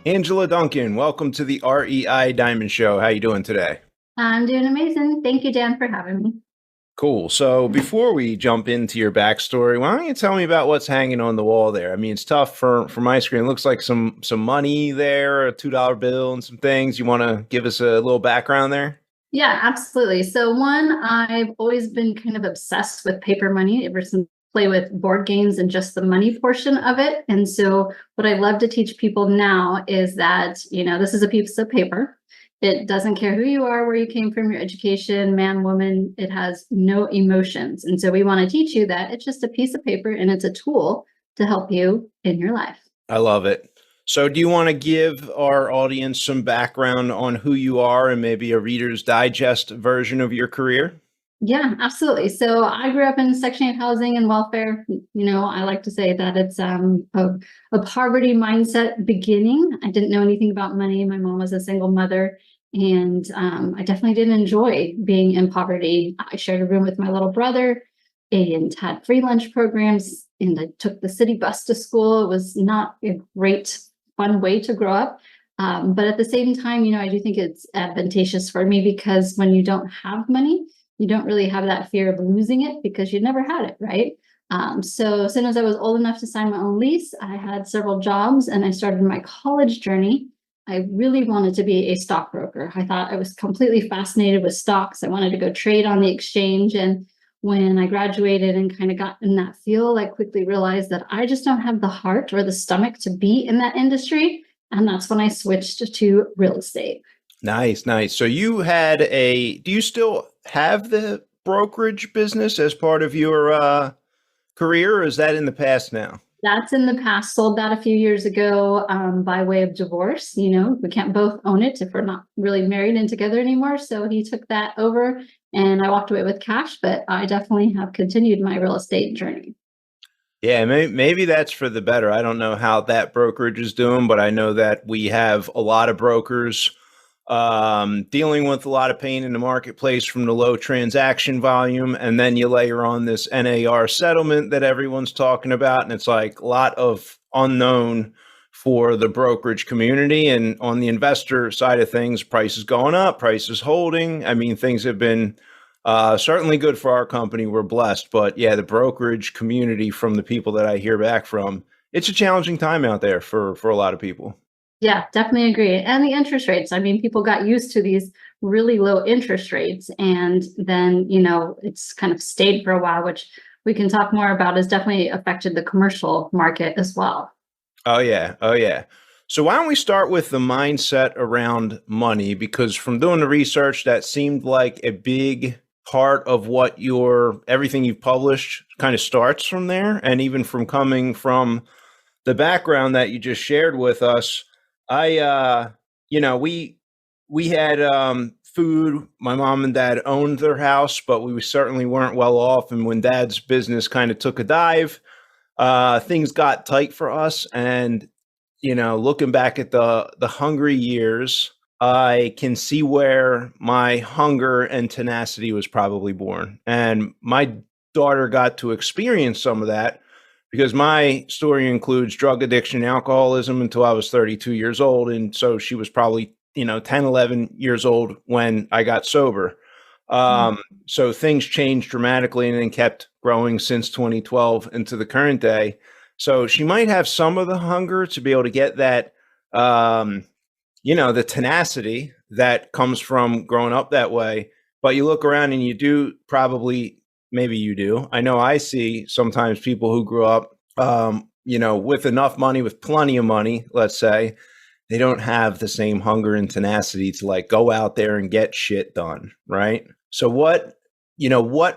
Angela Duncan, welcome to the REI Diamond Show. How you doing today? I'm doing amazing. Thank you, Dan, for having me. Cool. So before we jump into your backstory, why don't you tell me about what's hanging on the wall there? I mean, it's tough for my screen. It looks like some money there, a $2 bill, and some things. You want to give us a little background there? Yeah, absolutely. So one, I've always been kind of obsessed with paper money ever since I play with board games and just the money portion of it. And so what I love to teach people now is that, this is a piece of paper. It doesn't care who you are, where you came from, your education, man, woman, it has no emotions. And so we want to teach you that it's just a piece of paper and it's a tool to help you in your life. I love it. So do you want to give our audience some background on who you are and maybe a Reader's Digest version of your career? Yeah, absolutely. So I grew up in Section 8 housing and welfare. I like to say that it's a poverty mindset beginning. I didn't know anything about money. My mom was a single mother, and I definitely didn't enjoy being in poverty. I shared a room with my little brother and had free lunch programs, and I took the city bus to school. It was not a great, fun way to grow up. But at the same time, I do think it's advantageous for me because when you don't have money, you don't really have that fear of losing it because you never had it, right? So as soon as I was old enough to sign my own lease, I had several jobs and I started my college journey. I really wanted to be a stockbroker. I thought I was completely fascinated with stocks. I wanted to go trade on the exchange. And when I graduated and kind of got in that field, I quickly realized that I just don't have the heart or the stomach to be in that industry. And that's when I switched to real estate. Nice, nice. So do you still have the brokerage business as part of your career, or is that in the past now? That's in the past. Sold that a few years ago by way of divorce. We can't both own it if we're not really married and together anymore. So he took that over and I walked away with cash, but I definitely have continued my real estate journey. Yeah, maybe that's for the better. I don't know how that brokerage is doing, but I know that we have a lot of brokers dealing with a lot of pain in the marketplace from the low transaction volume. And then you layer on this NAR settlement that everyone's talking about. And it's like a lot of unknown for the brokerage community. And on the investor side of things, prices going up, prices holding. I mean, things have been certainly good for our company. We're blessed. But yeah, the brokerage community, from the people that I hear back from, it's a challenging time out there for a lot of people. Yeah, definitely agree. And the interest rates. I mean, people got used to these really low interest rates. And then, it's kind of stayed for a while, which we can talk more about, has definitely affected the commercial market as well. Oh yeah. Oh yeah. So why don't we start with the mindset around money? Because from doing the research, that seemed like a big part of what everything you've published kind of starts from there. And even from coming from the background that you just shared with us, I we had food. My mom and dad owned their house, but we certainly weren't well off. And when dad's business kind of took a dive, things got tight for us. And looking back at the hungry years, I can see where my hunger and tenacity was probably born. And my daughter got to experience some of that because my story includes drug addiction, alcoholism until I was 32 years old. And so she was probably, 10, 11 years old when I got sober. Um, so things changed dramatically and then kept growing since 2012 into the current day. So she might have some of the hunger to be able to get that, the tenacity that comes from growing up that way. But you look around and you do probably, maybe you do. I know I see sometimes people who grew up, with enough money, with plenty of money, let's say, they don't have the same hunger and tenacity to like go out there and get shit done. Right. So what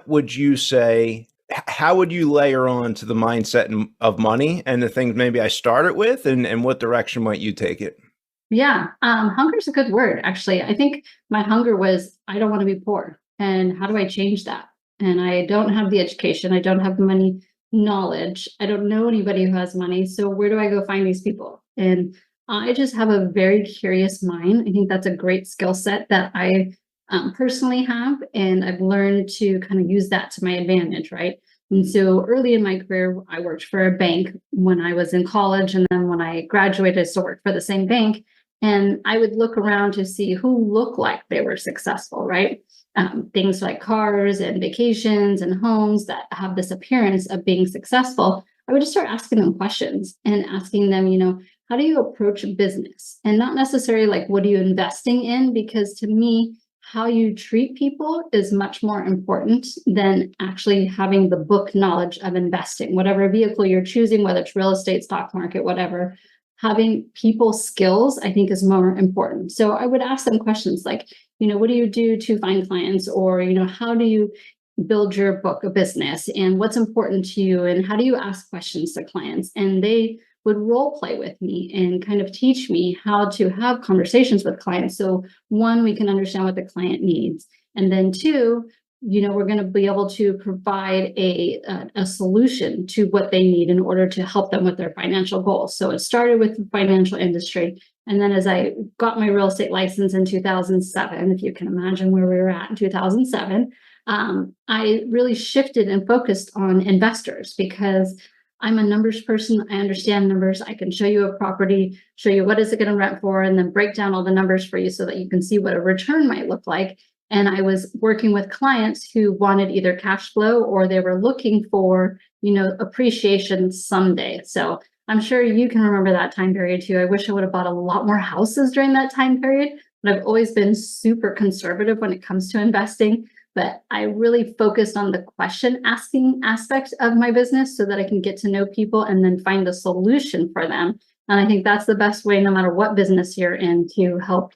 would you say? How would you layer on to the mindset of money and the things maybe I started with, and what direction might you take it? Yeah, hunger is a good word, actually. I think my hunger was, I don't want to be poor. And how do I change that? And I don't have the education, I don't have the money knowledge, I don't know anybody who has money. So where do I go find these people? And I just have a very curious mind. I think that's a great skill set that I personally have. And I've learned to kind of use that to my advantage, right? And so early in my career, I worked for a bank when I was in college. And then when I graduated, I still worked for the same bank. And I would look around to see who looked like they were successful, right? Things like cars and vacations and homes that have this appearance of being successful. I would just start asking them questions and asking them, how do you approach business? And not necessarily like, what are you investing in? Because to me, how you treat people is much more important than actually having the book knowledge of investing, whatever vehicle you're choosing, whether it's real estate, stock market, whatever. Having people skills, I think, is more important. So I would ask them questions like, what do you do to find clients? Or, how do you build your book of business? And what's important to you? And how do you ask questions to clients? And they would role play with me and kind of teach me how to have conversations with clients. So one, we can understand what the client needs. And then two, we're going to be able to provide a solution to what they need in order to help them with their financial goals. So it started with the financial industry. And then as I got my real estate license in 2007, if you can imagine where we were at in 2007, I really shifted and focused on investors because I'm a numbers person. I understand numbers. I can show you a property, show you what is it going to rent for, and then break down all the numbers for you so that you can see what a return might look like. And I was working with clients who wanted either cash flow or they were looking for, appreciation someday. So I'm sure you can remember that time period too. I wish I would have bought a lot more houses during that time period, but I've always been super conservative when it comes to investing. But I really focused on the question asking aspect of my business so that I can get to know people and then find a solution for them. And I think that's the best way, no matter what business you're in, to help,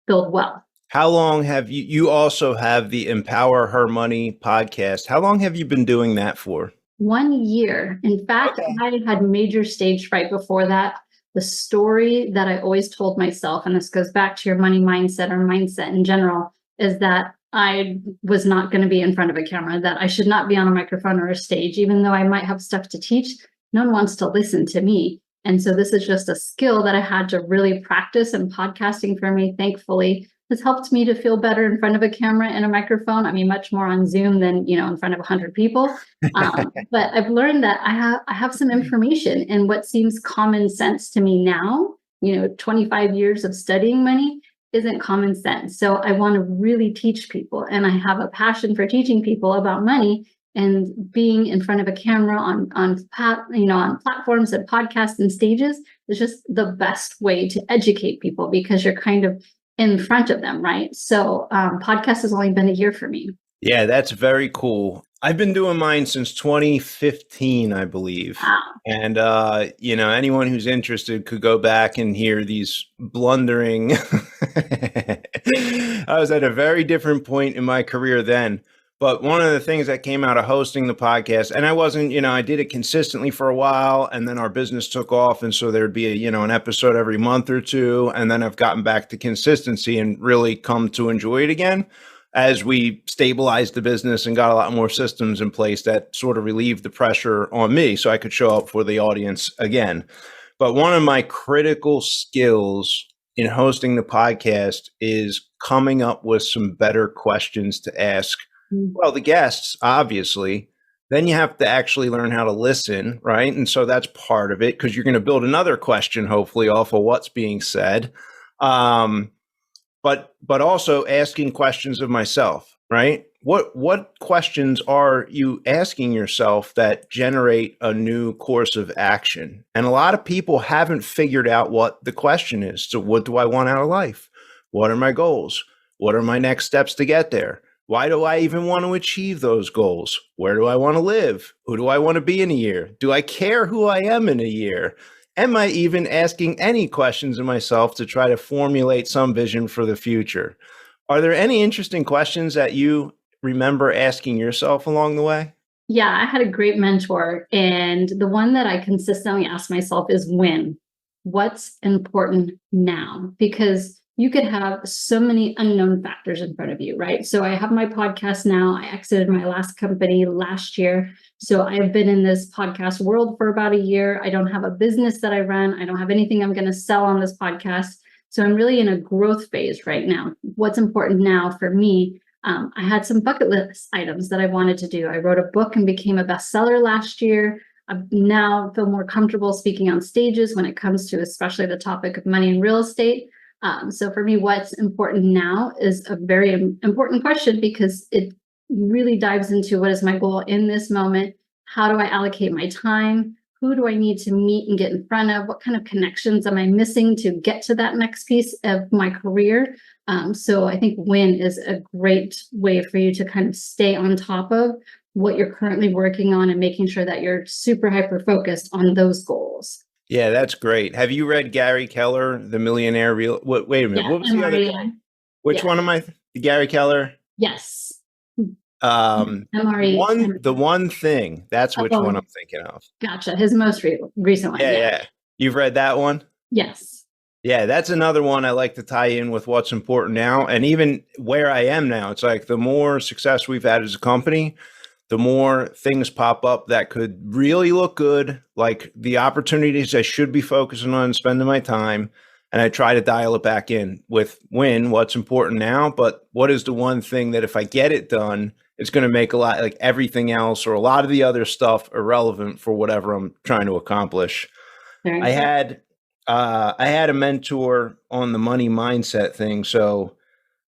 build wealth. How long have you also have the Empower Her Money podcast? How long have you been doing that for? 1 year. In fact, Okay. I had major stage fright before that. The story that I always told myself, and this goes back to your money mindset or mindset in general, is that I was not going to be in front of a camera, that I should not be on a microphone or a stage, even though I might have stuff to teach. No one wants to listen to me. And so this is just a skill that I had to really practice, and podcasting for me, thankfully, has helped me to feel better in front of a camera and a microphone. I mean, much more on Zoom than, in front of 100 people. But I've learned that I have some information, and what seems common sense to me now, 25 years of studying money, isn't common sense. So I want to really teach people, and I have a passion for teaching people about money, and being in front of a camera on platforms and podcasts and stages is just the best way to educate people because you're kind of in front of them, right? So podcast has only been a year for me. Yeah, that's very cool. I've been doing mine since 2015, I believe. Wow. And, anyone who's interested could go back and hear these blundering. I was at a very different point in my career then. But one of the things that came out of hosting the podcast, and I wasn't, I did it consistently for a while, and then our business took off. And so there'd be an episode every month or two. And then I've gotten back to consistency and really come to enjoy it again as we stabilized the business and got a lot more systems in place that sort of relieved the pressure on me so I could show up for the audience again. But one of my critical skills in hosting the podcast is coming up with some better questions to ask. Well, the guests, obviously. Then you have to actually learn how to listen, right? And so that's part of it, because you're going to build another question, hopefully, off of what's being said. But also asking questions of myself, right? What questions are you asking yourself that generate a new course of action? And a lot of people haven't figured out what the question is. So what do I want out of life? What are my goals? What are my next steps to get there? Why do I even want to achieve those goals? Where do I want to live? Who do I want to be in a year? Do I care who I am in a year? Am I even asking any questions of myself to try to formulate some vision for the future? Are there any interesting questions that you remember asking yourself along the way? Yeah, I had a great mentor. And the one that I consistently ask myself is when? What's important now? Because you could have so many unknown factors in front of you, right? So I have my podcast now. I exited my last company last year. So I've been in this podcast world for about a year. I don't have a business that I run. I don't have anything I'm going to sell on this podcast. So I'm really in a growth phase right now. What's important now for me I had some bucket list items that I wanted to do. I wrote a book and became a bestseller last year. I now feel more comfortable speaking on stages when it comes to especially the topic of money and real estate. So for me, what's important now is a very important question, because it really dives into what is my goal in this moment? How do I allocate my time? Who do I need to meet and get in front of? What kind of connections am I missing to get to that next piece of my career? So I think WIN is a great way for you to kind of stay on top of what you're currently working on and making sure that you're super hyper focused on those goals. Yeah, that's great. Have you read Gary Keller, The Millionaire Real? Wait a minute. Yeah, What was the other? MREI. Which Yeah. one am I? Gary Keller? Yes. The one thing. That's which one I'm thinking of. Gotcha. His most recent one. Yeah. You've read that one? Yes. Yeah, that's another one I like to tie in with what's important now. And even where I am now, it's like the more success we've had as a company, the more things pop up that could really look good, like the opportunities I should be focusing on and spending my time. And I try to dial it back in with WIN, what's important now, but what is the one thing that if I get it done, it's going to make a lot, like everything else or a lot of the other stuff, irrelevant for whatever I'm trying to accomplish. I had a mentor on the money mindset thing. So,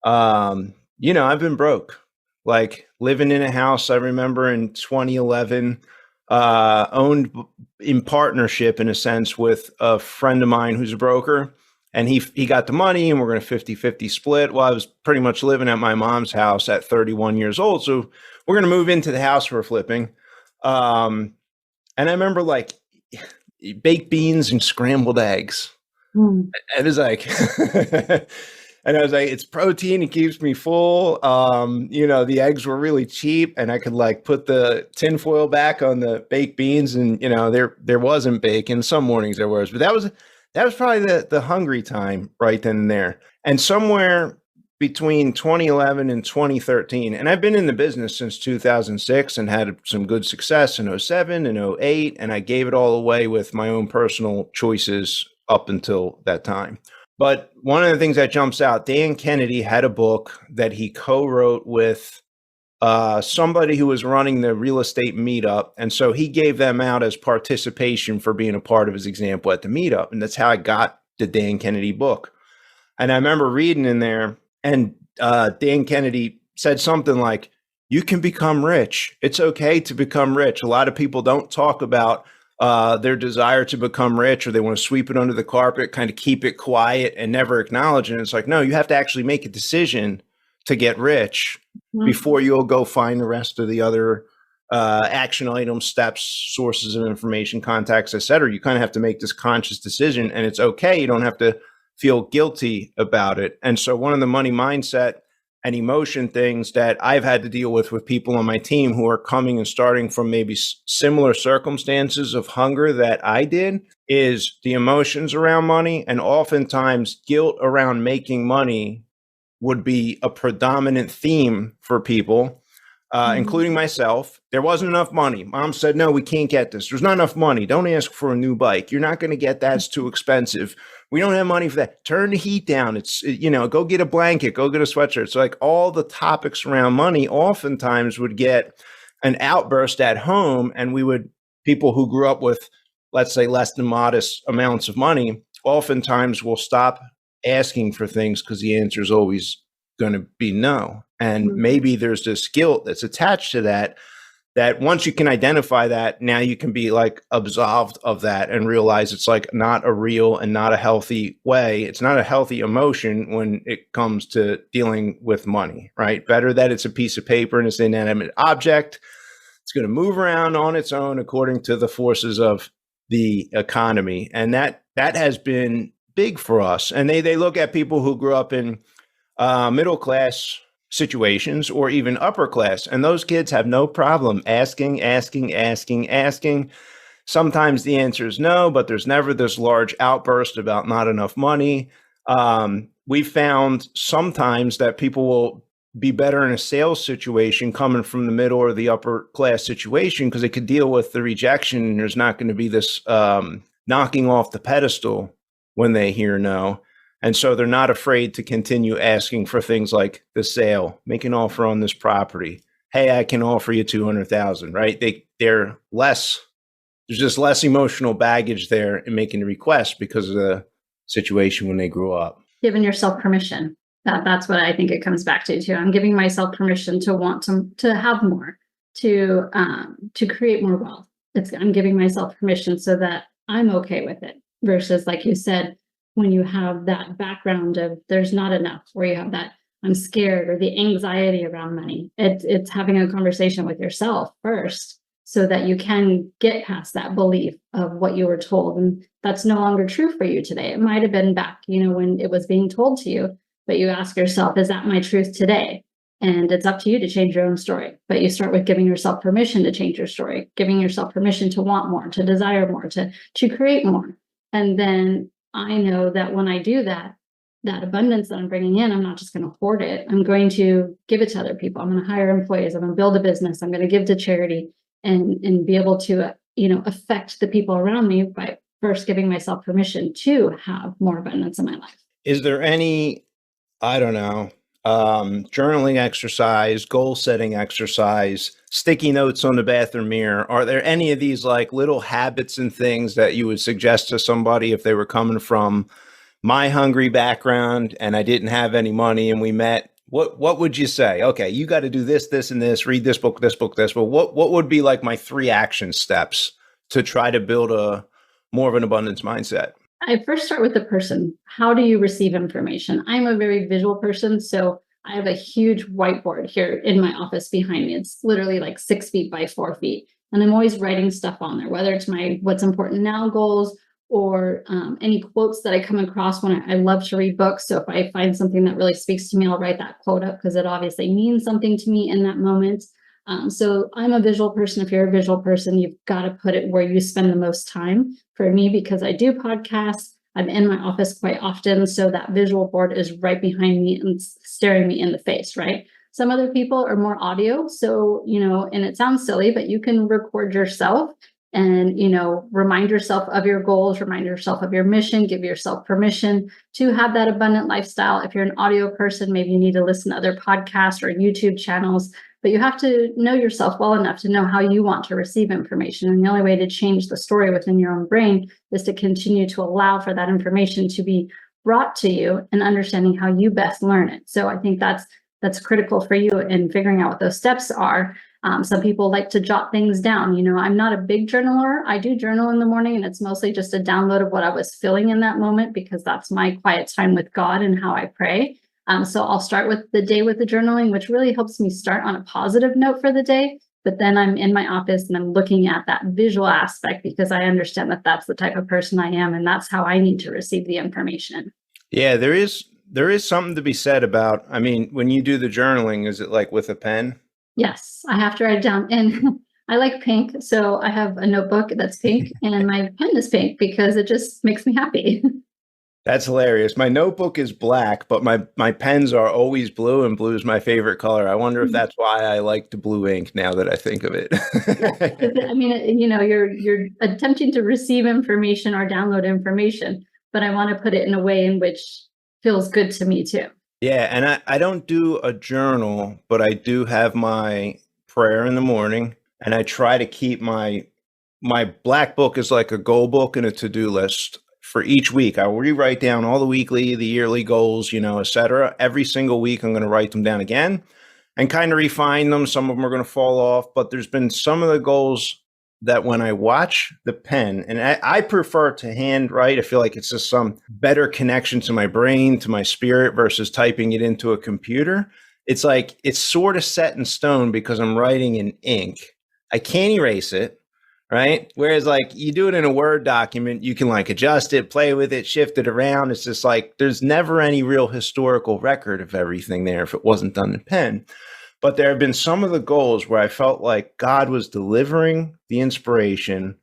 I've been broke, like living in a house. I remember in 2011, owned in partnership in a sense with a friend of mine who's a broker, and he got the money and we're going to 50-50 split. Well, I was pretty much living at my mom's house at 31 years old. So we're going to move into the house we're flipping. And I remember like baked beans and scrambled eggs. And it's like, and I was like, it's protein. It keeps me full. The eggs were really cheap and I could like put the tin foil back on the baked beans and, there wasn't bacon. Some mornings there was, but that was probably the hungry time right then and there. And somewhere between 2011 and 2013, and I've been in the business since 2006 and had some good success in 07 and 08, and I gave it all away with my own personal choices up until that time. But one of the things that jumps out, Dan Kennedy had a book that he co-wrote with somebody who was running the real estate meetup. And so he gave them out as participation for being a part of his example at the meetup. And that's how I got the Dan Kennedy book. And I remember reading in there, and Dan Kennedy said something like, you can become rich. It's okay to become rich. A lot of people don't talk about their desire to become rich, or they want to sweep it under the carpet, kind of keep it quiet and never acknowledge it. And it's like, no, you have to actually make a decision to get rich before you'll go find the rest of the other action items, steps, sources of information, contacts, etc. You kind of have to make this conscious decision, and it's okay. You don't have to feel guilty about it. And so one of the money mindset and emotion things that I've had to deal with people on my team who are coming and starting from maybe similar circumstances of hunger that I did is the emotions around money, and oftentimes guilt around making money would be a predominant theme for people, including myself. There wasn't enough money. Mom said, no, we can't get this. There's not enough money. Don't ask for a new bike. You're not going to get that. It's too expensive. We don't have money for that. Turn the heat down. Go get a blanket, go get a sweatshirt. So like all the topics around money oftentimes would get an outburst at home. And people who grew up with, let's say, less than modest amounts of money, oftentimes will stop asking for things because the answer is always going to be no. And maybe there's this guilt that's attached to that once you can identify that, now you can be like absolved of that and realize it's like not a real and not a healthy way. It's not a healthy emotion when it comes to dealing with money, right? Better that it's a piece of paper and it's an inanimate object. It's going to move around on its own according to the forces of the economy. And that has been big for us. And they look at people who grew up in middle class situations or even upper class, and those kids have no problem asking. Sometimes the answer is no, but there's never this large outburst about not enough money. We found sometimes that people will be better in a sales situation coming from the middle or the upper class situation because they could deal with the rejection, and there's not going to be this knocking off the pedestal when they hear no. And so they're not afraid to continue asking for things like the sale, make an offer on this property. Hey, I can offer you 200,000, right? They're less, there's just less emotional baggage there in making the request because of the situation when they grew up. Giving yourself permission. That's what I think it comes back to too. I'm giving myself permission to want to have more, to create more wealth. I'm giving myself permission so that I'm okay with it. Versus, like you said, when you have that background of there's not enough, or you have that I'm scared or the anxiety around money. It's having a conversation with yourself first so that you can get past that belief of what you were told. And that's no longer true for you today. It might have been back, when it was being told to you, but you ask yourself, is that my truth today? And it's up to you to change your own story. But you start with giving yourself permission to change your story, giving yourself permission to want more, to desire more, to create more. And then I know that when I do that, that abundance that I'm bringing in, I'm not just going to hoard it. I'm going to give it to other people. I'm going to hire employees. I'm going to build a business. I'm going to give to charity and be able to, affect the people around me by first giving myself permission to have more abundance in my life. Is there any, I don't know, journaling exercise, goal setting exercise, sticky notes on the bathroom mirror? Are there any of these like little habits and things that you would suggest to somebody if they were coming from my hungry background and I didn't have any money and we met? What would you say? Okay, you got to do this, this, and this, read this book, this book, this. But what would be like my 3 action steps to try to build a more of an abundance mindset? I first start with the person. How do you receive information? I'm a very visual person, so I have a huge whiteboard here in my office behind me. It's literally like 6 feet by 4 feet. And I'm always writing stuff on there, whether it's my what's important now goals or any quotes that I come across when I love to read books. So if I find something that really speaks to me, I'll write that quote up because it obviously means something to me in that moment. So I'm a visual person. If you're a visual person, you've got to put it where you spend the most time. For me, because I do podcasts, I'm in my office quite often. So that visual board is right behind me and staring me in the face, right? Some other people are more audio. So, and it sounds silly, but you can record yourself and, remind yourself of your goals, remind yourself of your mission, give yourself permission to have that abundant lifestyle. If you're an audio person, maybe you need to listen to other podcasts or YouTube channels, but you have to know yourself well enough to know how you want to receive information. And the only way to change the story within your own brain is to continue to allow for that information to be brought to you and understanding how you best learn it. So I think that's critical for you in figuring out what those steps are. Some people like to jot things down. I'm not a big journaler. I do journal in the morning, and it's mostly just a download of what I was feeling in that moment because that's my quiet time with God and how I pray. So I'll start with the day with the journaling, which really helps me start on a positive note for the day. But then I'm in my office and I'm looking at that visual aspect because I understand that that's the type of person I am, and that's how I need to receive the information. Yeah, there is something to be said about, when you do the journaling, is it like with a pen? Yes, I have to write it down. And I like pink. So I have a notebook that's pink and my pen is pink because it just makes me happy. That's hilarious. My notebook is black, but my pens are always blue, and blue is my favorite color. I wonder if that's why I like the blue ink now that I think of it. You're attempting to receive information or download information, but I want to put it in a way in which feels good to me too. Yeah, and I don't do a journal, but I do have my prayer in the morning, and I try to keep my black book is like a goal book and a to-do list. For each week, I will rewrite down all the weekly, the yearly goals, et cetera. Every single week, I'm going to write them down again and kind of refine them. Some of them are going to fall off, but there's been some of the goals that when I watch the pen, and I prefer to handwrite, I feel like it's just some better connection to my brain, to my spirit versus typing it into a computer. It's like, it's sort of set in stone because I'm writing in ink. I can't erase it. Right. Whereas like you do it in a Word document, you can like adjust it, play with it, shift it around. It's just like there's never any real historical record of everything there if it wasn't done in pen. But there have been some of the goals where I felt like God was delivering the inspiration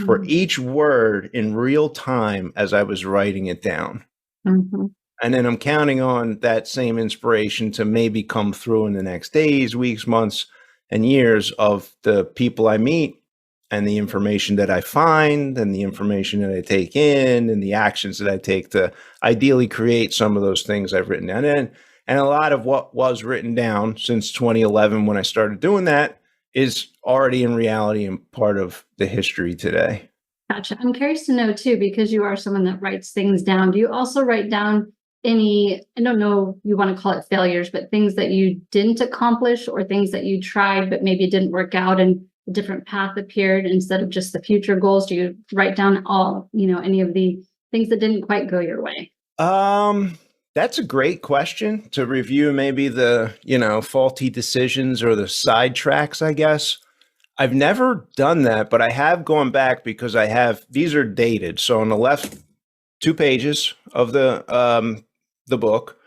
for each word in real time as I was writing it down. Mm-hmm. And then I'm counting on that same inspiration to maybe come through in the next days, weeks, months, and years of the people I meet and the information that I find and the information that I take in and the actions that I take to ideally create some of those things I've written down. And a lot of what was written down since 2011 when I started doing that is already in reality and part of the history today. Gotcha. I'm curious to know too, because you are someone that writes things down. Do you also write down any, I don't know, you want to call it failures, but things that you didn't accomplish or things that you tried, but maybe it didn't work out and a different path appeared instead of just the future goals? Do you write down all, any of the things that didn't quite go your way? That's a great question to review maybe the, faulty decisions or the sidetracks, I guess. I've never done that, but I have gone back because these are dated. So on the left 2 pages of the book,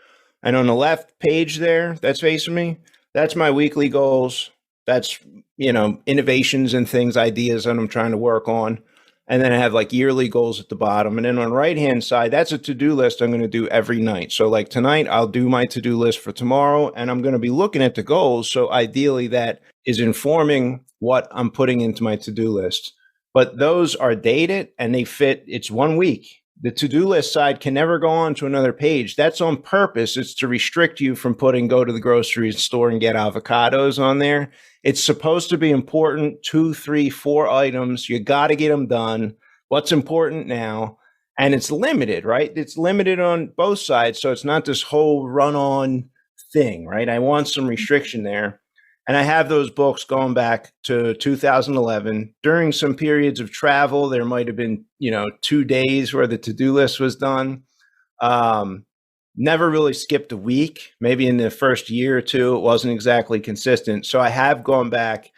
and on the left page there that's facing me, that's my weekly goals. That's, innovations and things, ideas that I'm trying to work on. And then I have like yearly goals at the bottom. And then on the right-hand side, that's a to-do list I'm going to do every night. So like tonight, I'll do my to-do list for tomorrow, and I'm going to be looking at the goals. So ideally that is informing what I'm putting into my to-do list. But those are dated and they fit, it's 1 week. The to-do list side can never go on to another page. That's on purpose. It's to restrict you from putting go to the grocery store and get avocados on there. It's supposed to be important, 2, 3, 4 items. You got to get them done. What's important now? And it's limited, right? It's limited on both sides. So it's not this whole run-on thing, right? I want some restriction there. And I have those books going back to 2011. During some periods of travel, there might have been, 2 days where the to-do list was done. Never really skipped a week. Maybe in the first year or two, it wasn't exactly consistent. So I have gone back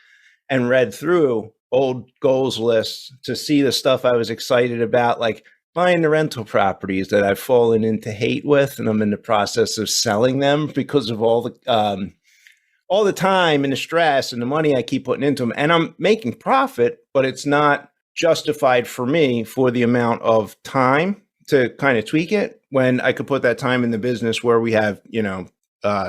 and read through old goals lists to see the stuff I was excited about, like buying the rental properties that I've fallen into hate with, and I'm in the process of selling them because of all the time and the stress and the money I keep putting into them. And I'm making profit, but it's not justified for me for the amount of time to kind of tweak it when I could put that time in the business where we have,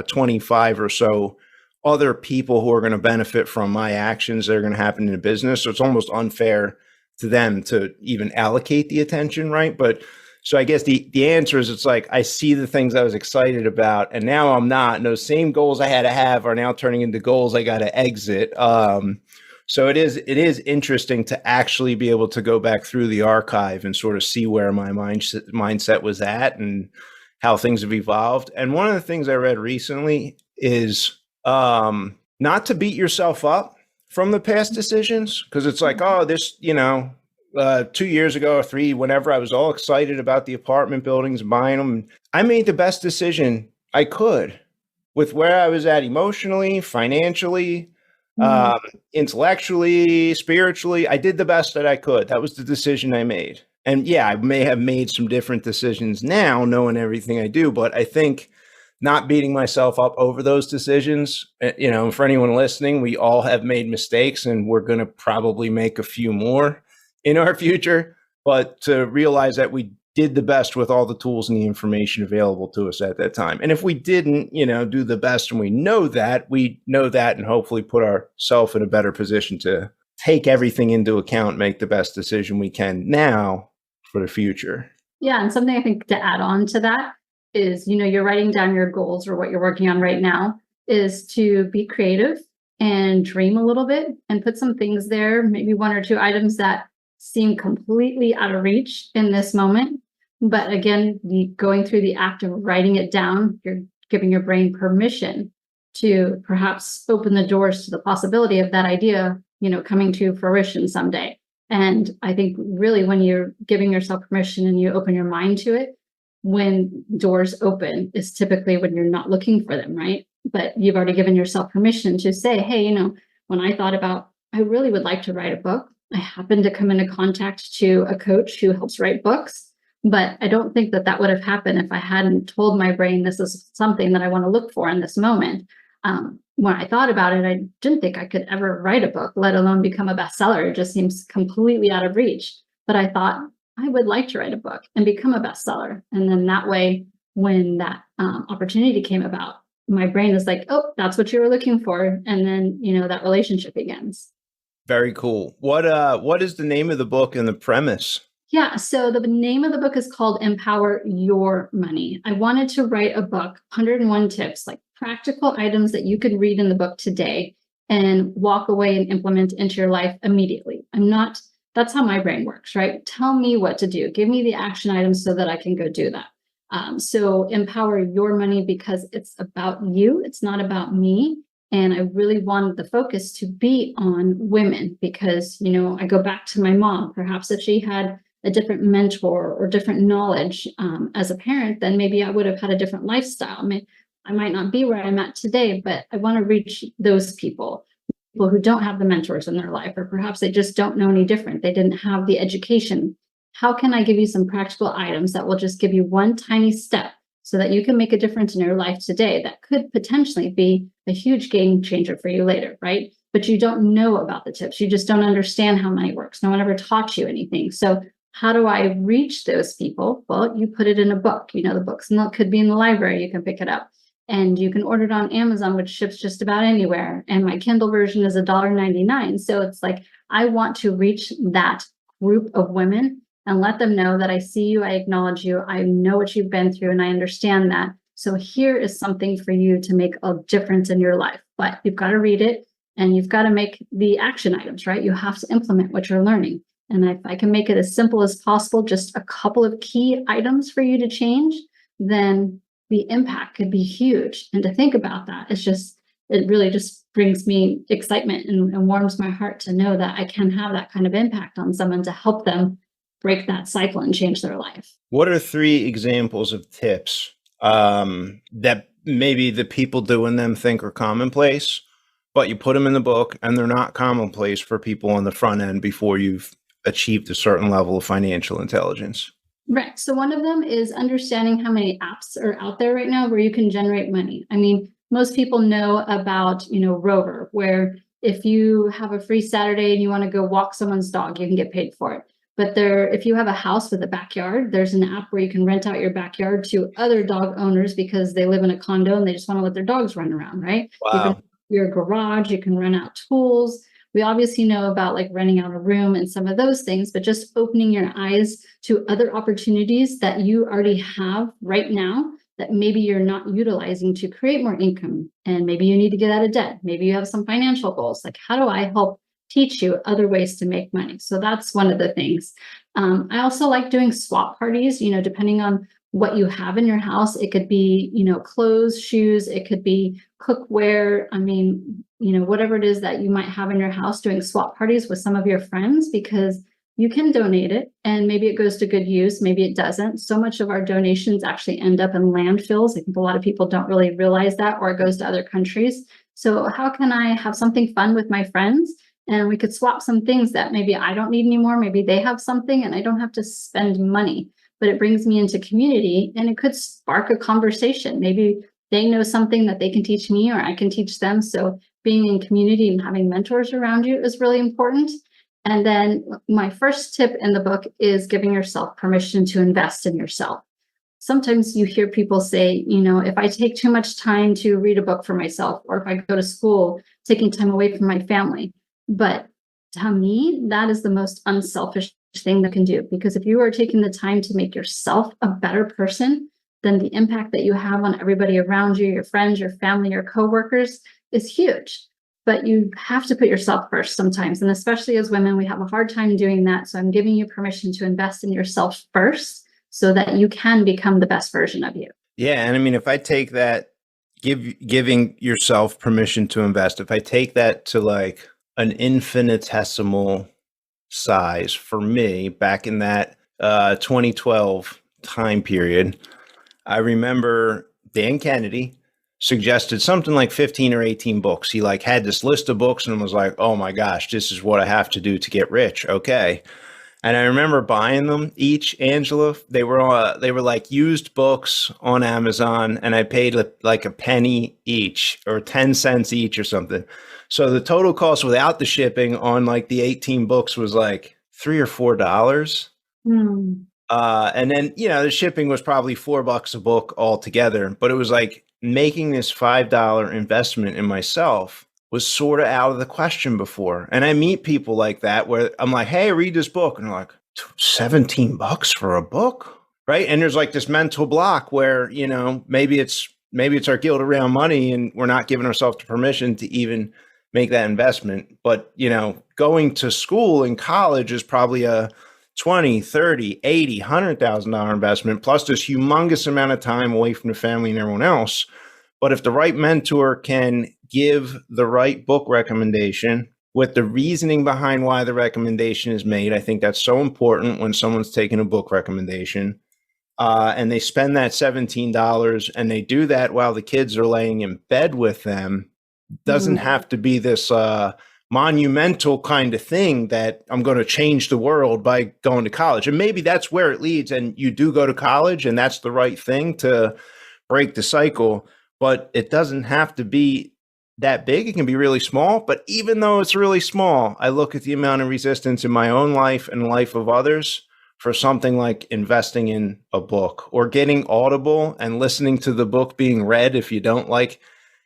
25 or so other people who are going to benefit from my actions that are going to happen in the business. So it's almost unfair to them to even allocate the attention, right? But so I guess the answer is, it's like I see the things I was excited about and now I'm not. And those same goals I had to have are now turning into goals I got to exit. So it is interesting to actually be able to go back through the archive and sort of see where my mindset was at and how things have evolved. And one of the things I read recently is not to beat yourself up from the past decisions, because it's like, oh, this, 2 years ago or 3, whenever I was all excited about the apartment buildings, buying them, I made the best decision I could with where I was at emotionally, financially, intellectually, spiritually. I did the best that I could. That was the decision I made. And yeah, I may have made some different decisions now, knowing everything I do, but I think not beating myself up over those decisions, for anyone listening, we all have made mistakes and we're going to probably make a few more in our future, but to realize that we did the best with all the tools and the information available to us at that time. And if we didn't, do the best, and we know that, and hopefully put ourselves in a better position to take everything into account, make the best decision we can now for the future. Yeah. And something I think to add on to that is, you're writing down your goals or what you're working on right now is to be creative and dream a little bit and put some things there, maybe 1 or 2 items that seem completely out of reach in this moment. But again, going through the act of writing it down, you're giving your brain permission to perhaps open the doors to the possibility of that idea, coming to fruition someday. And I think really when you're giving yourself permission and you open your mind to it, when doors open is typically when you're not looking for them, right? But you've already given yourself permission to say, hey, when I thought about, I really would like to write a book, I happened to come into contact to a coach who helps write books. But I don't think that would have happened if I hadn't told my brain this is something that I want to look for in this moment. When I thought about it, I didn't think I could ever write a book, let alone become a bestseller. It just seems completely out of reach. But I thought I would like to write a book and become a bestseller. And then that way, when that opportunity came about, my brain was like, oh, that's what you were looking for. And then, that relationship begins. Very cool. What is the name of the book and the premise? Yeah, so the name of the book is called Empower Your Money. I wanted to write a book, 101 tips, like practical items that you could read in the book today and walk away and implement into your life immediately. That's how my brain works, right? Tell me what to do. Give me the action items so that I can go do that. So empower your money because it's about you. It's not about me. And I really wanted the focus to be on women because, I go back to my mom. Perhaps if she had a different mentor or different knowledge as a parent, then maybe I would have had a different lifestyle. I might not be where I'm at today, but I want to reach those people who don't have the mentors in their life, or perhaps they just don't know any different. They didn't have the education. How can I give you some practical items that will just give you one tiny step so that you can make a difference in your life today that could potentially be a huge game changer for you later, right? But you don't know about the tips. You just don't understand how money works. No one ever taught you anything. So how do I reach those people? Well, you put it in a book. The books could be in the library. You can pick it up and you can order it on Amazon, which ships just about anywhere. And my Kindle version is $1.99. So it's like, I want to reach that group of women and let them know that I see you, I acknowledge you, I know what you've been through, and I understand that. So here is something for you to make a difference in your life. But you've got to read it and you've got to make the action items, right? You have to implement what you're learning. And if I can make it as simple as possible, just a couple of key items for you to change, then the impact could be huge. And to think about that, it really just brings me excitement and warms my heart to know that I can have that kind of impact on someone to help them break that cycle and change their life. What are 3 examples of tips that maybe the people doing them think are commonplace, but you put them in the book and they're not commonplace for people on the front end before you've achieved a certain level of financial intelligence? Right. So one of them is understanding how many apps are out there right now where you can generate money. Most people know about, Rover, where if you have a free Saturday and you want to go walk someone's dog, you can get paid for it. But if you have a house with a backyard, there's an app where you can rent out your backyard to other dog owners because they live in a condo and they just want to let their dogs run around, right? You can Wow. your garage, you can rent out tools. We obviously know about like renting out a room and some of those things, but just opening your eyes to other opportunities that you already have right now that maybe you're not utilizing to create more income. And maybe you need to get out of debt. Maybe you have some financial goals. Like, how do I help teach you other ways to make money? So that's one of the things. I also like doing swap parties, depending on what you have in your house. It could be, clothes, shoes, it could be cookware. Whatever it is that you might have in your house, doing swap parties with some of your friends, because you can donate it and maybe it goes to good use, maybe it doesn't. So much of our donations actually end up in landfills. I think a lot of people don't really realize that, or it goes to other countries. So how can I have something fun with my friends? And we could swap some things that maybe I don't need anymore. Maybe they have something and I don't have to spend money, but it brings me into community and it could spark a conversation. Maybe they know something that they can teach me or I can teach them. So being in community and having mentors around you is really important. And then my first tip in the book is giving yourself permission to invest in yourself. Sometimes you hear people say, if I take too much time to read a book for myself, or if I go to school, taking time away from my family. But to me, that is the most unselfish thing that can do, because if you are taking the time to make yourself a better person, then the impact that you have on everybody around you, your friends, your family, your coworkers, is huge. But you have to put yourself first sometimes. And especially as women, we have a hard time doing that. So I'm giving you permission to invest in yourself first so that you can become the best version of you. Yeah. And if I take that, giving yourself permission to invest, if I take that to like an infinitesimal size for me back in that 2012 time period, I remember Dan Kennedy suggested something like 15 or 18 books. He like had this list of books and was like, oh my gosh, this is what I have to do to get rich. Okay. And I remember buying them each, Angela. They were like used books on Amazon, and I paid like a penny each or 10 cents each or something. So the total cost without the shipping on like the 18 books was like $3 or $4. And then, the shipping was probably $4 a book altogether, but it was like making this $5 investment in myself was sort of out of the question before. And I meet people like that where I'm like, hey, read this book. And they're like, $17 for a book? Right. And there's like this mental block where, maybe it's our guilt around money and we're not giving ourselves the permission to even make that investment. But, going to school in college is probably a 20, 30, 80, $100,000 investment, plus this humongous amount of time away from the family and everyone else. But if the right mentor can give the right book recommendation with the reasoning behind why the recommendation is made, I think that's so important when someone's taking a book recommendation. And they spend that $17 and they do that while the kids are laying in bed with them. Doesn't have to be this monumental kind of thing that I'm going to change the world by going to college. And maybe that's where it leads. And you do go to college and that's the right thing to break the cycle. But it doesn't have to be that big. It can be really small. But even though it's really small, I look at the amount of resistance in my own life and the life of others for something like investing in a book or getting Audible and listening to the book being read if you don't like.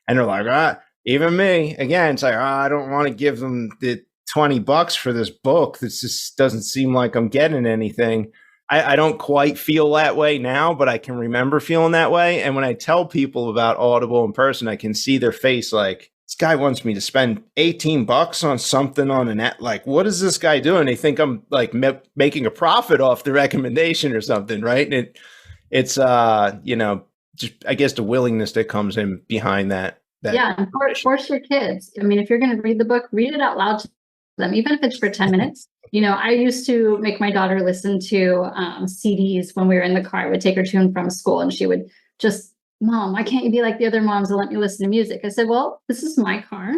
And they're like, even me, again, it's like, I don't want to give them the $20 for this book. This just doesn't seem like I'm getting anything. I don't quite feel that way now, but I can remember feeling that way. And when I tell people about Audible in person, I can see their face like, this guy wants me to spend $18 on something on an app. Like, what is this guy doing? They think I'm like making a profit off the recommendation or something, right? And it's just I guess the willingness that comes in behind that. Yeah, and force your kids. I mean, if you're going to read the book, read it out loud to them, even if it's for 10 minutes. I used to make my daughter listen to CDs when we were in the car. I would take her to and from school, and she would just, Mom, why can't you be like the other moms and let me listen to music? I said, well, this is my car.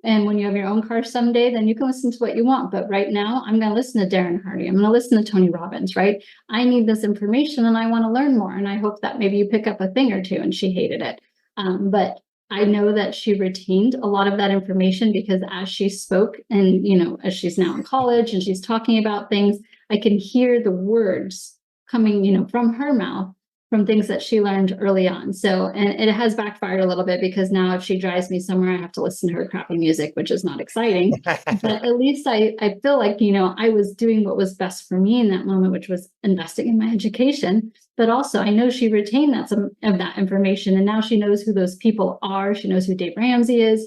And when you have your own car someday, then you can listen to what you want. But right now, I'm going to listen to Darren Hardy. I'm going to listen to Tony Robbins, right? I need this information and I want to learn more. And I hope that maybe you pick up a thing or two. And she hated it. But I know that she retained a lot of that information because as she spoke and, as she's now in college and she's talking about things, I can hear the words coming, from her mouth from things that she learned early on. So, and it has backfired a little bit because now if she drives me somewhere, I have to listen to her crappy music, which is not exciting. But at least I feel like, I was doing what was best for me in that moment, which was investing in my education. But also I know she retained some of that information and now she knows who those people are. She knows who Dave Ramsey is,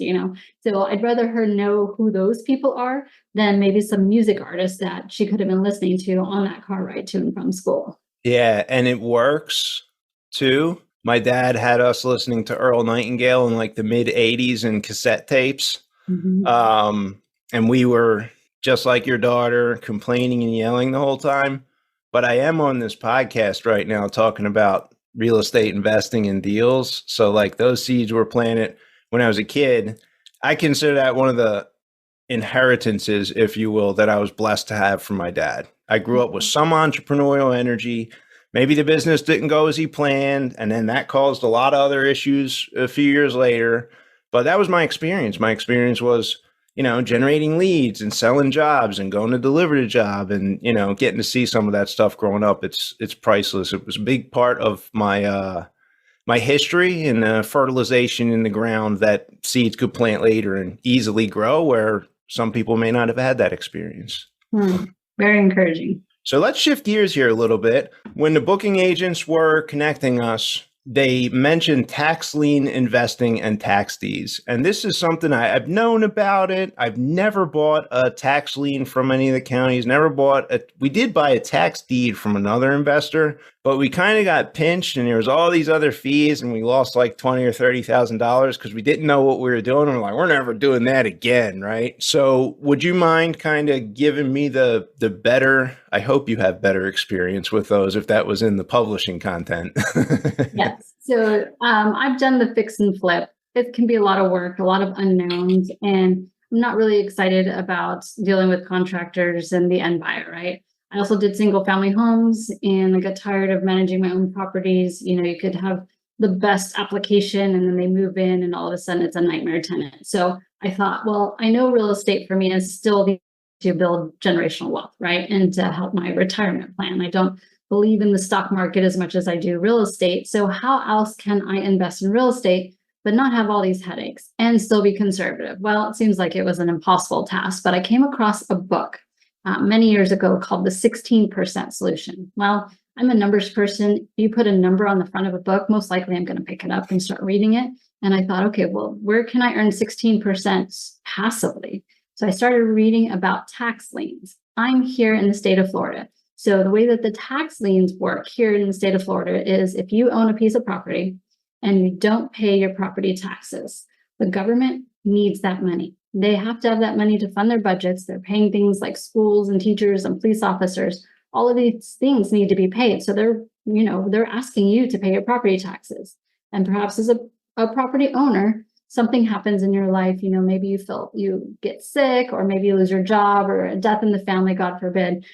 So I'd rather her know who those people are than maybe some music artists that she could have been listening to on that car ride to and from school. Yeah, and it works too. My dad had us listening to Earl Nightingale in like the mid 80s and cassette tapes. And we were just like your daughter, complaining and yelling the whole time. But I am on this podcast right now talking about real estate investing and deals. So like those seeds were planted when I was a kid. I consider that one of the inheritances, if you will, that I was blessed to have from my dad. I grew up with some entrepreneurial energy. Maybe the business didn't go as he planned, and then that caused a lot of other issues a few years later. But that was my experience. My experience was, generating leads and selling jobs and going to deliver the job and, getting to see some of that stuff growing up. It's priceless. It was a big part of my my history and fertilization in the ground that seeds could plant later and easily grow where some people may not have had that experience. Very encouraging. So let's shift gears here a little bit. When the booking agents were connecting us, they mentioned tax lien investing and tax deeds. And this is something I've known about it. I've never bought a tax lien from any of the counties, we did buy a tax deed from another investor, but we kind of got pinched and there was all these other fees and we lost like $20,000 or $30,000 because we didn't know what we were doing. We're like, we're never doing that again, right? So would you mind kind of giving me the better, I hope you have better experience with those if that was in the publishing content. Yes. So I've done the fix and flip. It can be a lot of work, a lot of unknowns, and I'm not really excited about dealing with contractors and the end buyer, right? I also did single family homes and I got tired of managing my own properties. You could have the best application and then they move in and all of a sudden it's a nightmare tenant. So I thought, well, I know real estate for me is still to build generational wealth, right? And to help my retirement plan. I don't believe in the stock market as much as I do real estate. So how else can I invest in real estate but not have all these headaches and still be conservative? Well, it seems like it was an impossible task, but I came across a book many years ago called The 16% Solution. Well, I'm a numbers person. If you put a number on the front of a book, most likely I'm going to pick it up and start reading it. And I thought, okay, well, where can I earn 16% passively? So I started reading about tax liens. I'm here in the state of Florida. So the way that the tax liens work here in the state of Florida is if you own a piece of property and you don't pay your property taxes, the government needs that money. They have to have that money to fund their budgets. They're paying things like schools and teachers and police officers. All of these things need to be paid. So they're asking you to pay your property taxes. And perhaps as a property owner, something happens in your life, maybe you get sick, or maybe you lose your job, or a death in the family, God forbid,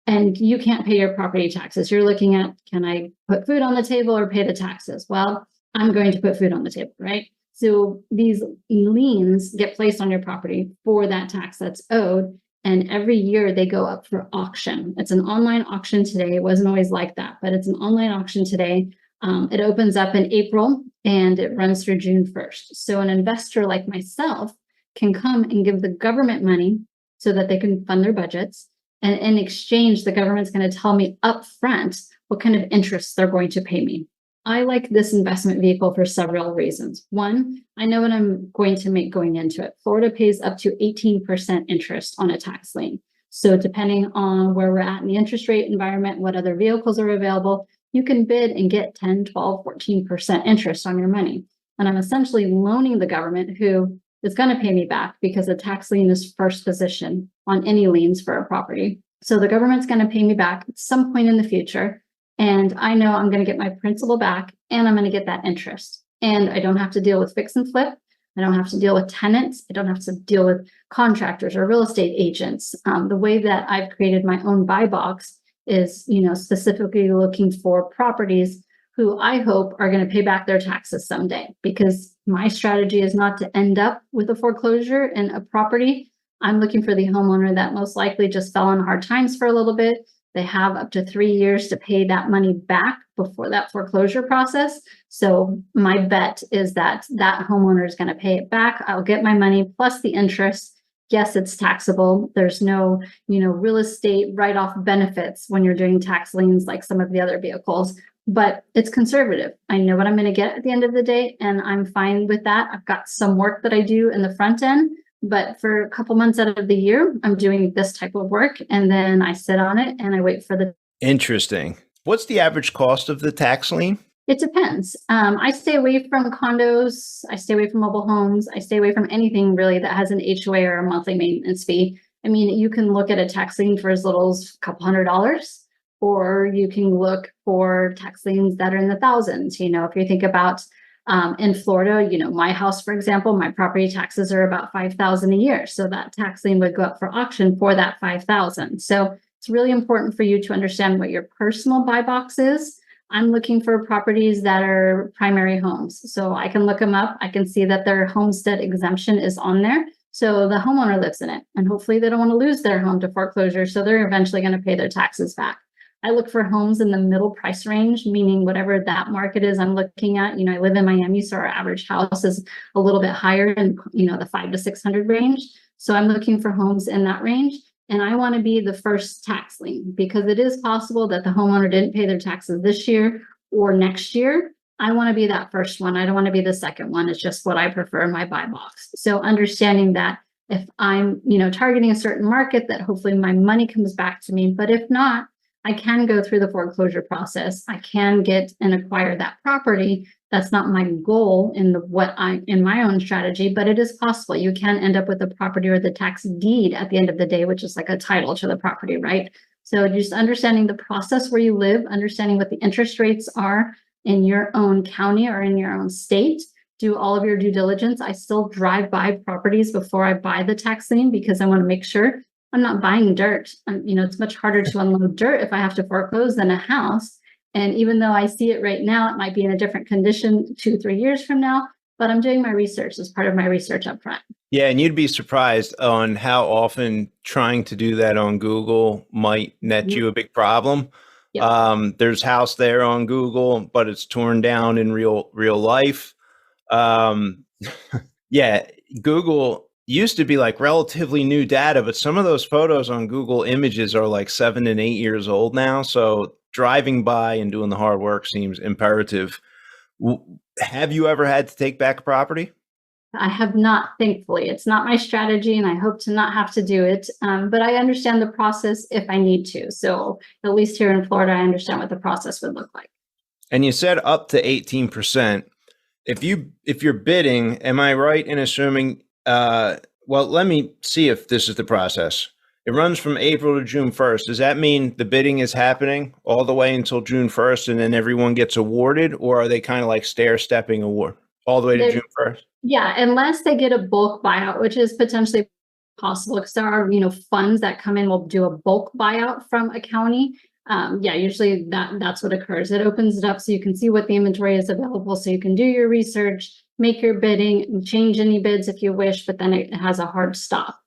and you can't pay your property taxes. You're looking at, can I put food on the table or pay the taxes? Well, I'm going to put food on the table, right? So these liens get placed on your property for that tax that's owed. And every year they go up for auction. It's an online auction today. It wasn't always like that, but it's an online auction today. It opens up in April and it runs through June 1st. So an investor like myself can come and give the government money so that they can fund their budgets. And in exchange, the government's going to tell me upfront what kind of interest they're going to pay me. I like this investment vehicle for several reasons. One, I know what I'm going to make going into it. Florida pays up to 18% interest on a tax lien. So depending on where we're at in the interest rate environment, what other vehicles are available, you can bid and get 10, 12, 14% interest on your money. And I'm essentially loaning the government, who is going to pay me back, because a tax lien is first position on any liens for a property. So the government's going to pay me back at some point in the future. And I know I'm going to get my principal back, and I'm going to get that interest. And I don't have to deal with fix and flip. I don't have to deal with tenants. I don't have to deal with contractors or real estate agents. The way that I've created my own buy box is, specifically looking for properties who I hope are going to pay back their taxes someday, because my strategy is not to end up with a foreclosure in a property. I'm looking for the homeowner that most likely just fell on hard times for a little bit. They have up to 3 years to pay that money back before that foreclosure process. So my bet is that that homeowner is going to pay it back. I'll get my money plus the interest. Yes, it's taxable. There's no, real estate write-off benefits when you're doing tax liens like some of the other vehicles, but it's conservative. I know what I'm going to get at the end of the day, and I'm fine with that. I've got some work that I do in the front end, but for a couple months out of the year, I'm doing this type of work, and then I sit on it and I wait for the. Interesting. What's the average cost of the tax lien? It depends. I stay away from condos. I stay away from mobile homes. I stay away from anything really that has an HOA or a monthly maintenance fee. I mean, you can look at a tax lien for as little as a couple $100, or you can look for tax liens that are in the thousands. If you think about in Florida, my house, for example, my property taxes are about $5,000 a year. So that tax lien would go up for auction for that $5,000. So it's really important for you to understand what your personal buy box is. I'm looking for properties that are primary homes. So I can look them up. I can see that their homestead exemption is on there. So the homeowner lives in it, and hopefully they don't want to lose their home to foreclosure. So they're eventually going to pay their taxes back. I look for homes in the middle price range, meaning whatever that market is I'm looking at. I live in Miami, so our average house is a little bit higher in, the 500 to 600 range. So I'm looking for homes in that range. And I want to be the first tax lien, because it is possible that the homeowner didn't pay their taxes this year or next year. I want to be that first one. I don't want to be the second one. It's just what I prefer in my buy box. So understanding that if I'm, targeting a certain market, that hopefully my money comes back to me. But if not, I can go through the foreclosure process. I can get and acquire that property. That's not my goal in my own strategy, but it is possible. You can end up with a property or the tax deed at the end of the day, which is like a title to the property, right? So just understanding the process where you live, understanding what the interest rates are in your own county or in your own state. Do all of your due diligence. I still drive by properties before I buy the tax lien, because I want to make sure I'm not buying dirt. It's much harder to unload dirt if I have to foreclose than a house. And even though I see it right now, it might be in a different condition 2-3 years from now, but I'm doing my research as part of my research up front. Yeah, and you'd be surprised on how often trying to do that on Google might net you a big problem. Yep. There's house there on Google, but it's torn down in real life. Um, yeah, Google used to be like relatively new data, but some of those photos on Google Images are like 7 and 8 years old now. So driving by and doing the hard work seems imperative. Have you ever had to take back a property? I have not, thankfully. It's not my strategy, and I hope to not have to do it. But I understand the process if I need to. So at least here in Florida, I understand what the process would look like. And you said up to 18%. If you're bidding, am I right in assuming well, let me see if this is the process. It runs from April to June 1st. Does that mean the bidding is happening all the way until June 1st and then everyone gets awarded, or are they kind of like stair-stepping award all the way to June 1st? Yeah, unless they get a bulk buyout, which is potentially possible because there are, funds that come in will do a bulk buyout from a county. Yeah, usually that's what occurs. It opens it up so you can see what the inventory is available, so you can do your research, make your bidding, change any bids if you wish, but then it has a hard stop.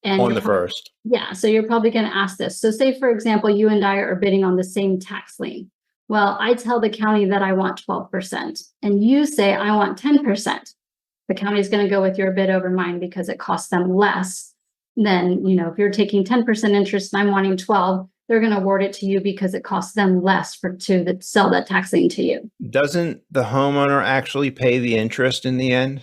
And On the first. Yeah, so you're probably going to ask this. So say, for example, you and I are bidding on the same tax lien. Well, I tell the county that I want 12%, and you say I want 10%. The county is going to go with your bid over mine because it costs them less than, if you're taking 10% interest and I'm wanting 12, they're going to award it to you because it costs them less to sell that tax lien to you. Doesn't the homeowner actually pay the interest in the end?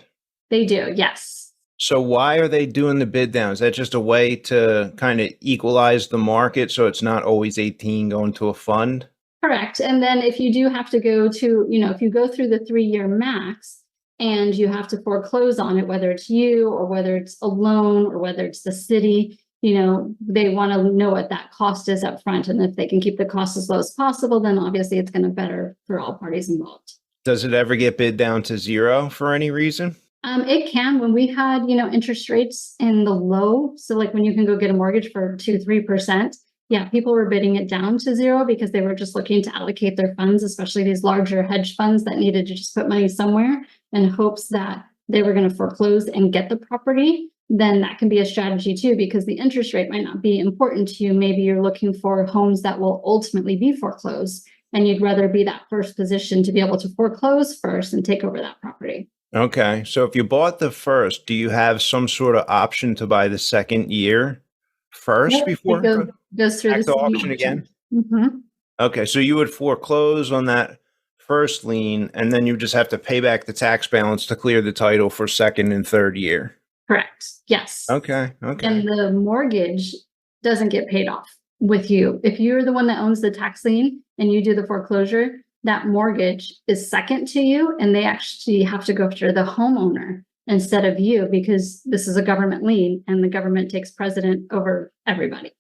They do, yes. So why are they doing the bid down? Is that just a way to kind of equalize the market so it's not always 18 going to a fund? Correct. And then if you do have to go to, if you go through the 3-year max and you have to foreclose on it, whether it's you or whether it's a loan or whether it's the city, they want to know what that cost is up front. And if they can keep the cost as low as possible, then obviously it's going to better for all parties involved. Does it ever get bid down to zero for any reason? It can. When we had, interest rates in the low, so like when you can go get a mortgage for 2-3%, yeah, people were bidding it down to zero because they were just looking to allocate their funds, especially these larger hedge funds that needed to just put money somewhere in hopes that they were going to foreclose and get the property. Then that can be a strategy too, because the interest rate might not be important to you. Maybe you're looking for homes that will ultimately be foreclosed, and you'd rather be that first position to be able to foreclose first and take over that property. Okay. So if you bought the first, do you have some sort of option to buy the second year first before it goes through the auction again? Mm-hmm. Okay. So you would foreclose on that first lien, and then you just have to pay back the tax balance to clear the title for second and third year. Correct. Yes. Okay. And the mortgage doesn't get paid off with you. If you're the one that owns the tax lien and you do the foreclosure, that mortgage is second to you, and they actually have to go after the homeowner instead of you because this is a government lien and the government takes precedent over everybody.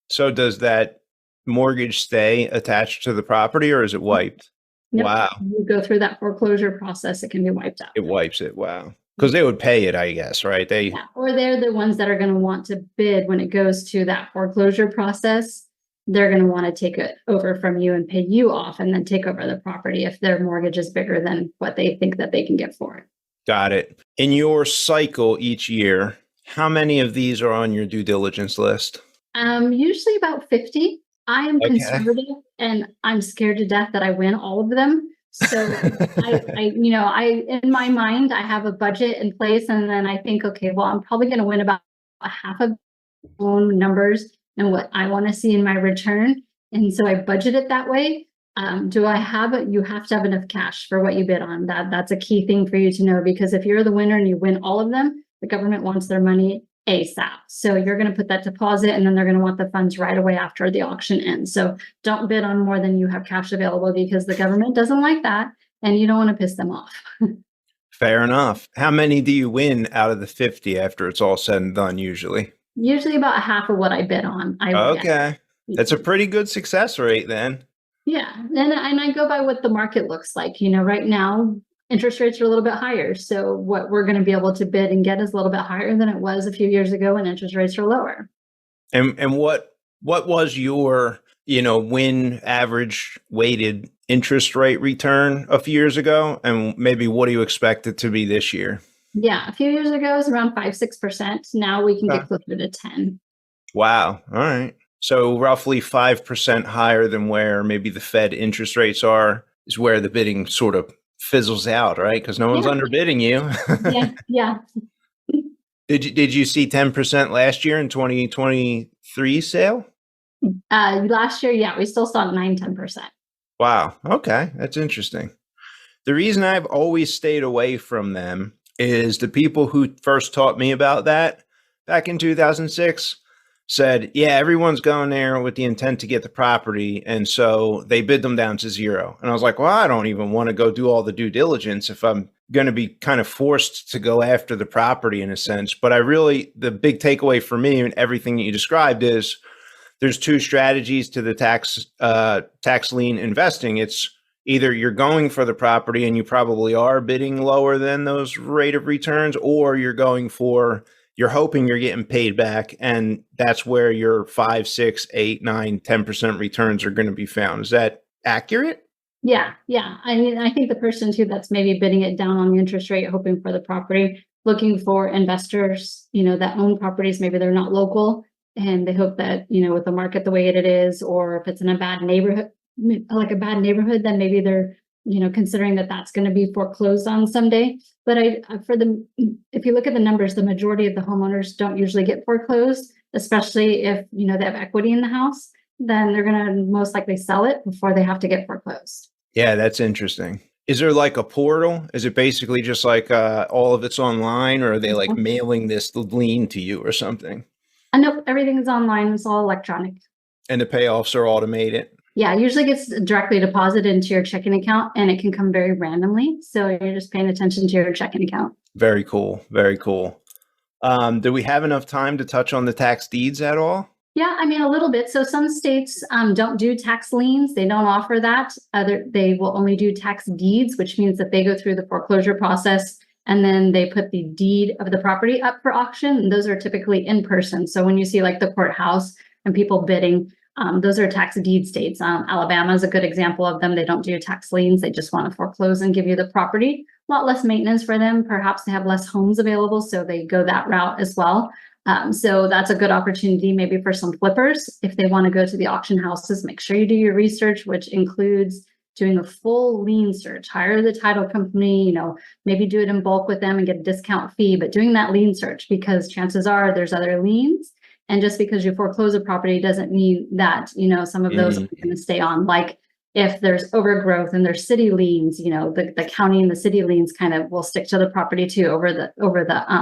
So does that mortgage stay attached to the property, or is it wiped? Yep. Wow. You go through that foreclosure process, it can be wiped out. It wipes it. Wow. Because they would pay it, I guess, right? Or they're the ones that are going to want to bid when it goes to that foreclosure process. They're going to want to take it over from you and pay you off and then take over the property if their mortgage is bigger than what they think that they can get for it. Got it. In your cycle each year, how many of these are on your due diligence list? Usually about 50. I am conservative and I'm scared to death that I win all of them. So I in my mind, I have a budget in place, and then I think, okay, well, I'm probably going to win about a half of my own numbers and what I want to see in my return. And so I budget it that way. Do I have it? You have to have enough cash for what you bid on. That's a key thing for you to know, because if you're the winner and you win all of them, the government wants their money ASAP. So you're going to put that deposit, and then they're going to want the funds right away after the auction ends. So don't bid on more than you have cash available, because the government doesn't like that, and you don't want to piss them off. Fair enough. How many do you win out of the 50 after it's all said and done usually? Usually about half of what I bid on. Okay. That's a pretty good success rate then. Yeah. And I go by what the market looks like. Right now, interest rates are a little bit higher. So what we're going to be able to bid and get is a little bit higher than it was a few years ago when interest rates are lower. And what was your, win average weighted interest rate return a few years ago? And maybe what do you expect it to be this year? Yeah, a few years ago it was around 5-6%. Now we can get closer to 10. Wow. All right. So roughly 5% higher than where maybe the Fed interest rates are is where the bidding sort of fizzles out, right? Because no one's Yeah, underbidding you. yeah, yeah. Did you see 10% last year in 2023 sale? Last year, yeah, we still saw 9-10%. Wow. Okay, that's interesting. The reason I've always stayed away from them is the people who first taught me about that back in 2006 said, yeah, everyone's going there with the intent to get the property. And so they bid them down to zero. And I was like, well, I don't even want to go do all the due diligence if I'm going to be kind of forced to go after the property in a sense. But the big takeaway for me and everything that you described is there's two strategies to the tax lien investing. It's either you're going for the property and you probably are bidding lower than those rate of returns, or you're hoping you're getting paid back, and that's where your 5, 6, 8, 9, 10% returns are going to be found. Is that accurate? Yeah, yeah. I mean, I think the person too that's maybe bidding it down on the interest rate, hoping for the property, looking for investors, that own properties, maybe they're not local, and they hope that, with the market the way it is, or if it's in a bad neighborhood, then maybe they're, considering that that's going to be foreclosed on someday. But if you look at the numbers, the majority of the homeowners don't usually get foreclosed, especially if, they have equity in the house, then they're going to most likely sell it before they have to get foreclosed. Yeah, that's interesting. Is there like a portal? Is it basically just like all of it's online, or are they like mailing this lien to you or something? Nope, everything is online. It's all electronic. And the payoffs are automated? Yeah, it usually gets directly deposited into your checking account, and it can come very randomly. So you're just paying attention to your checking account. Very cool. Very cool. Do we have enough time to touch on the tax deeds at all? Yeah, I mean, a little bit. So some states don't do tax liens. They don't offer that. They will only do tax deeds, which means that they go through the foreclosure process and then they put the deed of the property up for auction. And those are typically in person. So when you see like the courthouse and people bidding, those are tax deed states. Alabama is a good example of them. They don't do tax liens. They just want to foreclose and give you the property. A lot less maintenance for them. Perhaps they have less homes available, so they go that route as well. So that's a good opportunity maybe for some flippers. If they want to go to the auction houses, make sure you do your research, which includes doing a full lien search. Hire the title company, maybe do it in bulk with them and get a discount fee, but doing that lien search, because chances are there's other liens. And just because you foreclose a property doesn't mean that, some of those are going to stay on. Like if there's overgrowth and there's city liens, the county and the city liens kind of will stick to the property too over the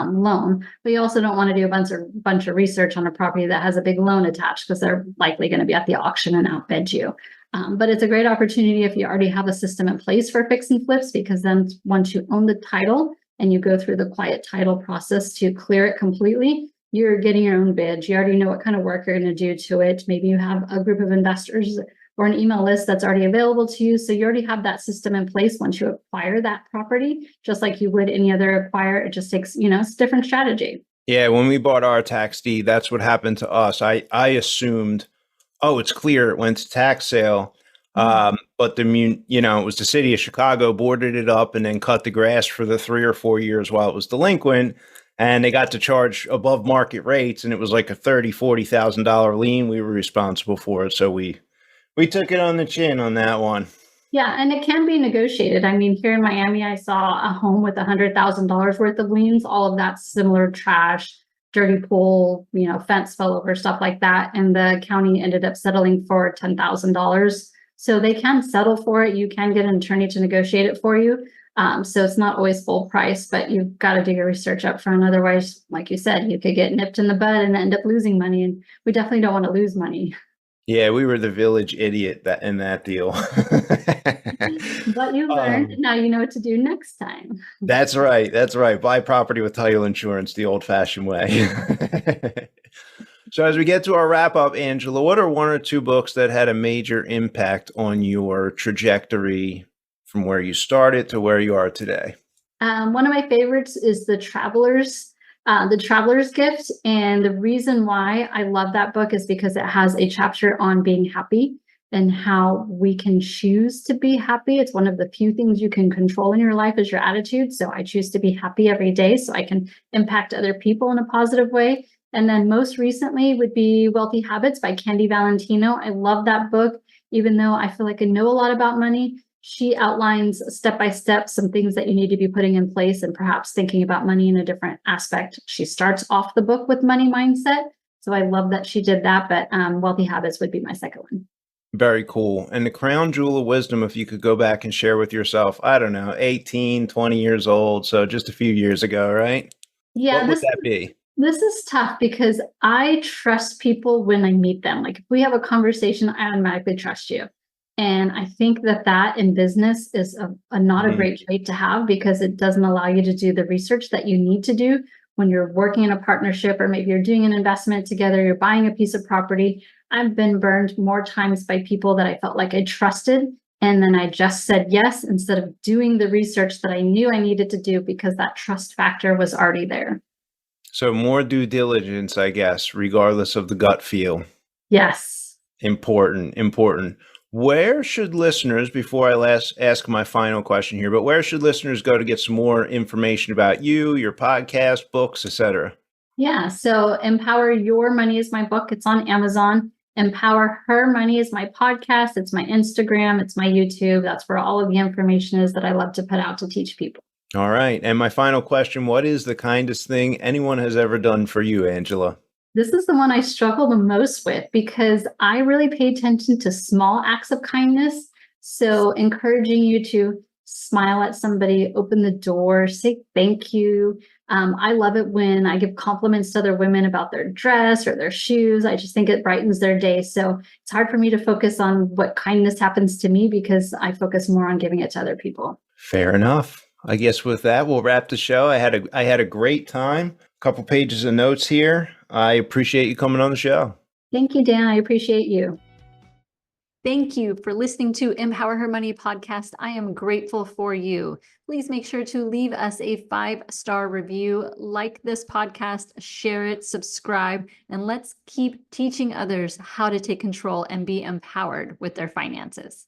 loan. But you also don't want to do a bunch of research on a property that has a big loan attached, because they're likely going to be at the auction and outbid you. But it's a great opportunity if you already have a system in place for fix and flips, because then once you own the title and you go through the quiet title process to clear it completely, you're getting your own bid. You already know what kind of work you're going to do to it. Maybe you have a group of investors or an email list that's already available to you. So you already have that system in place once you acquire that property, just like you would any other acquire. It just takes, it's a different strategy. Yeah, when we bought our tax deed, that's what happened to us. I assumed, oh, it's clear, it went to tax sale. But it was the city of Chicago boarded it up and then cut the grass for the 3 or 4 years while it was delinquent. And they got to charge above market rates, and it was like a $30,000-$40,000 lien. We were responsible for it. So we took it on the chin on that one. Yeah, and it can be negotiated. I mean, here in Miami, I saw a home with $100,000 worth of liens, all of that similar trash, dirty pool, fence fell over, stuff like that. And the county ended up settling for $10,000. So they can settle for it. You can get an attorney to negotiate it for you. So it's not always full price, but you've got to do your research up front. Otherwise, like you said, you could get nipped in the bud and end up losing money. And we definitely don't want to lose money. Yeah, we were the village idiot in that deal. But you learned. Now you know what to do next time. That's right. That's right. Buy property with title insurance the old-fashioned way. So as we get to our wrap up, Angela, what are 1 or 2 books that had a major impact on your trajectory from where you started to where you are today? One of my favorites is The Traveler's Gift. And the reason why I love that book is because it has a chapter on being happy and how we can choose to be happy. It's one of the few things you can control in your life is your attitude. So I choose to be happy every day so I can impact other people in a positive way. And then most recently would be Wealthy Habits by Candy Valentino. I love that book, even though I feel like I know a lot about money. She outlines step by step some things that you need to be putting in place and perhaps thinking about money in a different aspect. She starts off the book with money mindset. So I love that she did that, but wealthy habits would be my second one. Very cool. And the crown jewel of wisdom, if you could go back and share with yourself, I don't know, 18, 20 years old, so just a few years ago, right? Yeah, What would that be? This is tough because I trust people when I meet them. Like if we have a conversation, I automatically trust you. And I think that in business is not a Mhm. great trait to have because it doesn't allow you to do the research that you need to do when you're working in a partnership, or maybe you're doing an investment together, you're buying a piece of property. I've been burned more times by people that I felt like I trusted. And then I just said yes instead of doing the research that I knew I needed to do because that trust factor was already there. So more due diligence, I guess, regardless of the gut feel. Yes. Important, important. Where should listeners, before I ask my final question here, but where should listeners go to get some more information about you, your podcast, books, etc.? Yeah. So Empower Your Money is my book. It's on Amazon. Empower Her Money is my podcast. It's my Instagram. It's my YouTube. That's where all of the information is that I love to put out to teach people. All right. And my final question, what is the kindest thing anyone has ever done for you, Angela? This is the one I struggle the most with because I really pay attention to small acts of kindness. So encouraging you to smile at somebody, open the door, say thank you. I love it when I give compliments to other women about their dress or their shoes. I just think it brightens their day. So it's hard for me to focus on what kindness happens to me because I focus more on giving it to other people. Fair enough. I guess with that, we'll wrap the show. I had a great time. A couple pages of notes here. I appreciate you coming on the show. Thank you, Dan. I appreciate you. Thank you for listening to Empower Her Money podcast. I am grateful for you. Please make sure to leave us a 5-star review, like this podcast, share it, subscribe, and let's keep teaching others how to take control and be empowered with their finances.